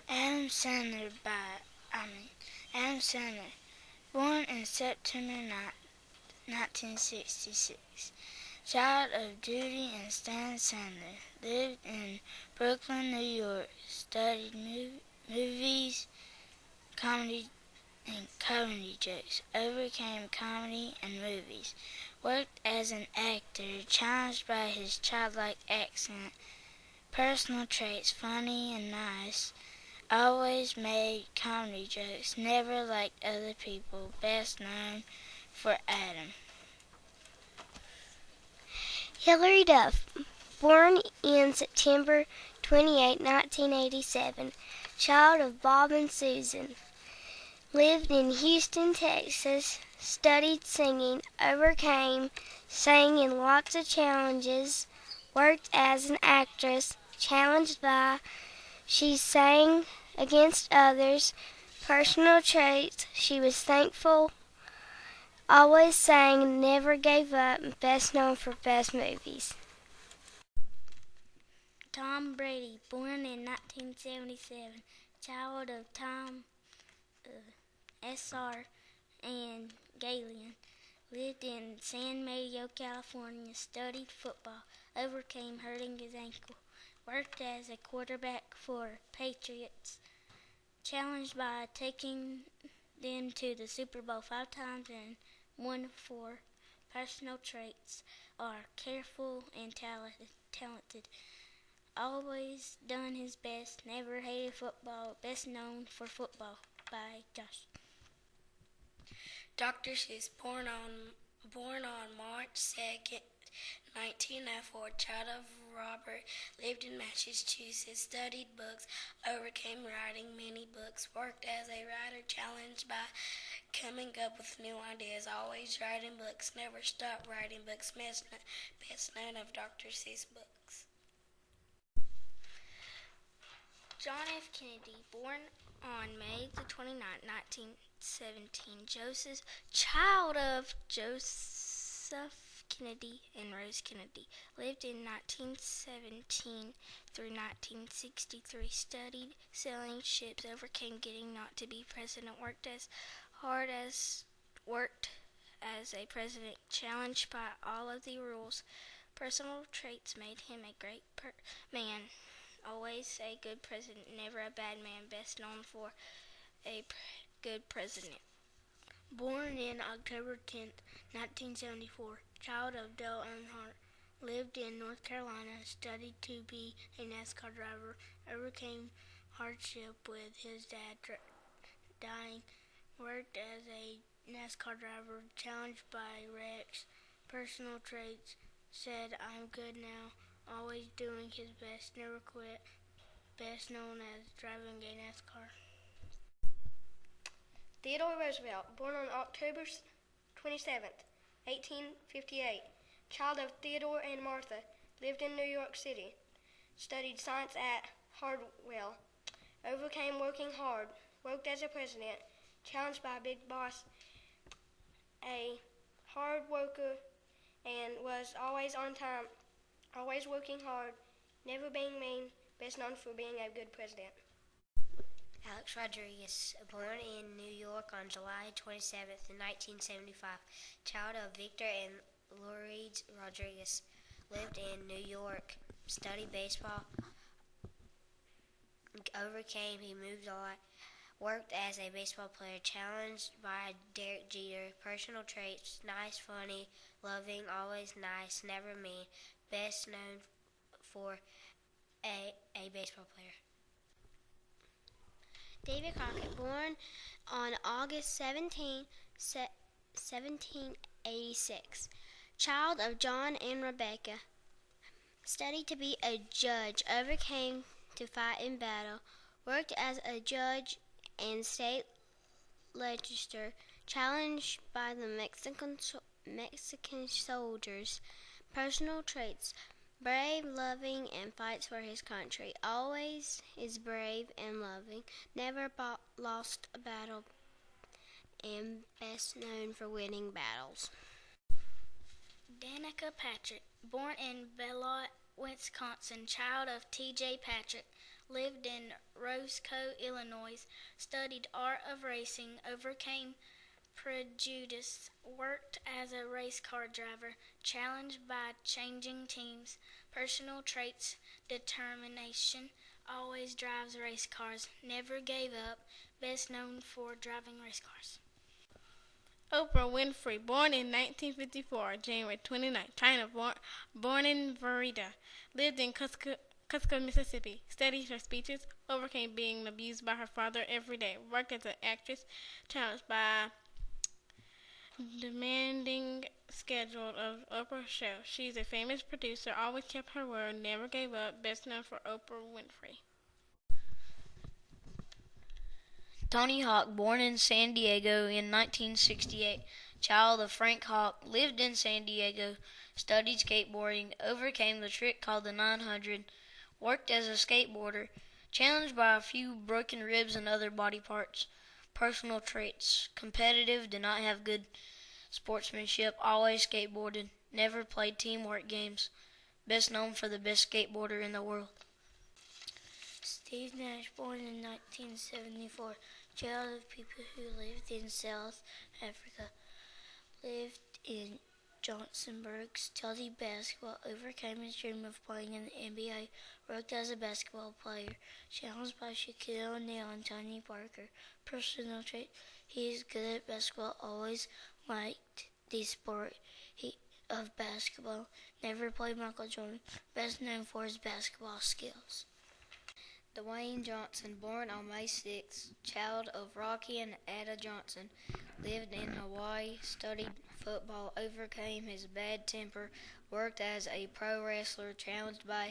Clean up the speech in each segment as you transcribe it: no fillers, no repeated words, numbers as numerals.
Adam Sandler Adam Sandler, born in September 1966. Child of Judy and Stan Sandler, lived in Brooklyn, New York, studied movies, comedy, and comedy jokes, overcame comedy and movies, worked as an actor, challenged by his childlike accent, personal traits, funny and nice, always made comedy jokes, never liked other people, best known for Adam. Hilary Duff, born in September 28, 1987, child of Bob and Susan, lived in Houston, Texas, studied singing, overcame, sang in lots of challenges, worked as an actress, challenged by, she sang against others, personal traits, she was thankful, always sang, never gave up, best known for best movies. Tom Brady, born in 1977, child of Tom S.R. and Galen, lived in San Mateo, California, studied football, overcame hurting his ankle, worked as a quarterback for Patriots, challenged by taking them to the Super Bowl 5 times and won 4. Personal traits are careful and talented. Always done his best, never hated football, best known for football. By Josh. Dr. Seuss, born on March 2nd, 1904, child of Robert, lived in Massachusetts, studied books, overcame writing many books, worked as a writer, challenged by coming up with new ideas, always writing books, never stopped writing books, best known of Dr. Seuss books. John F. Kennedy, born on May the 29th, 1917, Joseph, child of Joseph Kennedy and Rose Kennedy, lived in 1917 through 1963, studied sailing ships, overcame getting not to be president, worked as a president, challenged by all of the rules. Personal traits made him a great man. Always a good president, never a bad man, best known for a good president. Born in October 10th, 1974, child of Dale Earnhardt, lived in North Carolina, studied to be a NASCAR driver, overcame hardship with his dad dying, worked as a NASCAR driver, challenged by wrecks, personal traits, said, "I'm good now," always doing his best, never quit, best known as driving a NASCAR. Theodore Roosevelt, born on October 27th, 1858, child of Theodore and Martha, lived in New York City, studied science at Harvard, overcame working hard, worked as a president, challenged by Big Boss, a hard worker, and was always on time, always working hard, never being mean, best known for being a good president. Alex Rodriguez, born in New York on July 27th, 1975, child of Victor and Lourdes Rodriguez, lived in New York, studied baseball, overcame, he moved a lot, worked as a baseball player, challenged by Derek Jeter, personal traits, nice, funny, loving, always nice, never mean, best known for a baseball player. David Crockett, born on August 17, 1786, child of John and Rebecca, studied to be a judge, overcame to fight in battle, worked as a judge and state legislator, challenged by the Mexican soldiers, personal traits, brave, loving, and fights for his country. Always is brave and loving, never lost a battle, and best known for winning battles. Danica Patrick, born in Beloit, Wisconsin, child of T.J. Patrick, lived in Roscoe, Illinois, studied art of racing, overcame prejudice, worked as a race car driver, challenged by changing teams, personal traits, determination, always drives race cars, never gave up, best known for driving race cars. Oprah Winfrey, born in 1954, January 29, China, born in Verita, lived in Cusco, Mississippi, studied her speeches, overcame being abused by her father every day, worked as an actress, challenged by demanding schedule of Oprah's show. She's a famous producer, always kept her word, never gave up, best known for Oprah Winfrey. Tony Hawk, born in San Diego in 1968, child of Frank Hawk, lived in San Diego, studied skateboarding, overcame the trick called the 900, worked as a skateboarder, challenged by a few broken ribs and other body parts. Personal traits: competitive, did not have good sportsmanship, always skateboarded, never played teamwork games. Best known for the best skateboarder in the world. Steve Nash, born in 1974, child of people who lived in South Africa, lived in Johnsonburg, studied basketball, overcame his dream of playing in the NBA, worked as a basketball player, challenged by Shaquille O'Neal and Tony Parker. Personal trait: he is good at basketball, always liked the sport of basketball, never played Michael Jordan, best known for his basketball skills. Dwayne Johnson, born on May 6, child of Rocky and Ada Johnson, lived in Hawaii, studied football, overcame his bad temper, worked as a pro wrestler, challenged by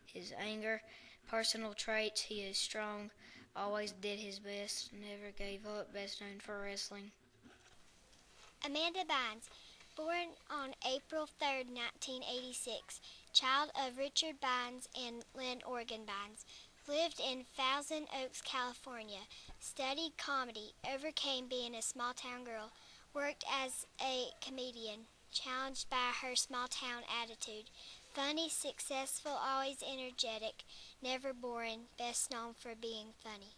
his anger. Personal traits: he is strong, always did his best, never gave up, best known for wrestling. Amanda Bynes, born on April 3, 1986, child of Richard Bynes and Lynn Organ Bynes, lived in Thousand Oaks, California, studied comedy, overcame being a small-town girl, worked as a comedian, challenged by her small-town attitude, funny, successful, always energetic, never boring, best known for being funny.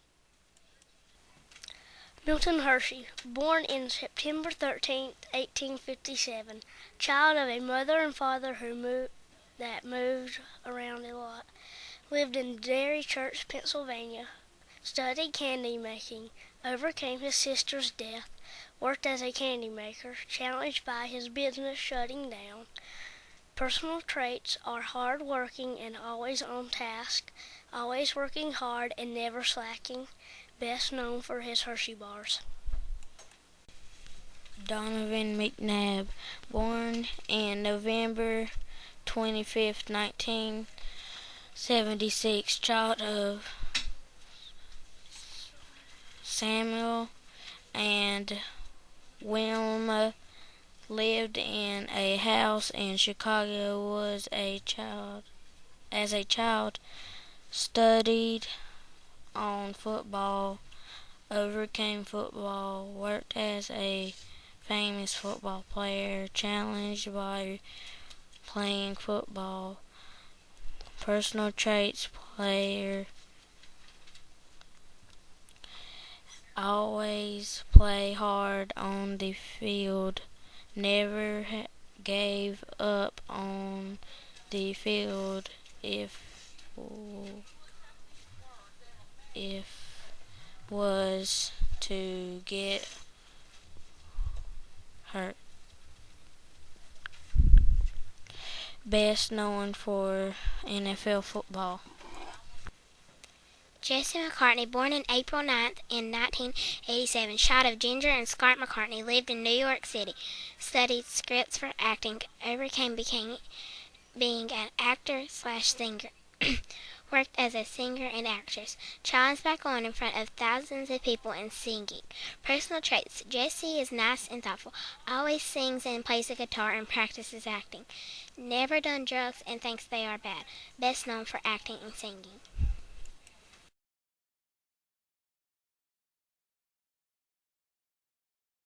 Milton Hershey, born in September 13, 1857, child of a mother and father who moved around a lot. Lived in Dairy Church, Pennsylvania, studied candy making, overcame his sister's death, worked as a candy maker, challenged by his business shutting down. Personal traits are hard working and always on task, always working hard and never slacking, best known for his Hershey bars. Donovan McNabb, born in November 25, 1976, child of Samuel and Wilma, lived in a house in Chicago, as a child, studied on football, overcame football, worked as a famous football player, challenged by playing football. Personal traits: player, always play hard on the field, never gave up on the field if was to get hurt. Best known for NFL football. Jesse McCartney, born on April 9th in 1987, child of Ginger and Scott McCartney, lived in New York City, studied scripts for acting, overcame being an actor/singer, worked as a singer and actress, challenged by going in front of thousands of people and singing. Personal traits: Jesse is nice and thoughtful, always sings and plays the guitar and practices acting, never done drugs and thinks they are bad, best known for acting and singing.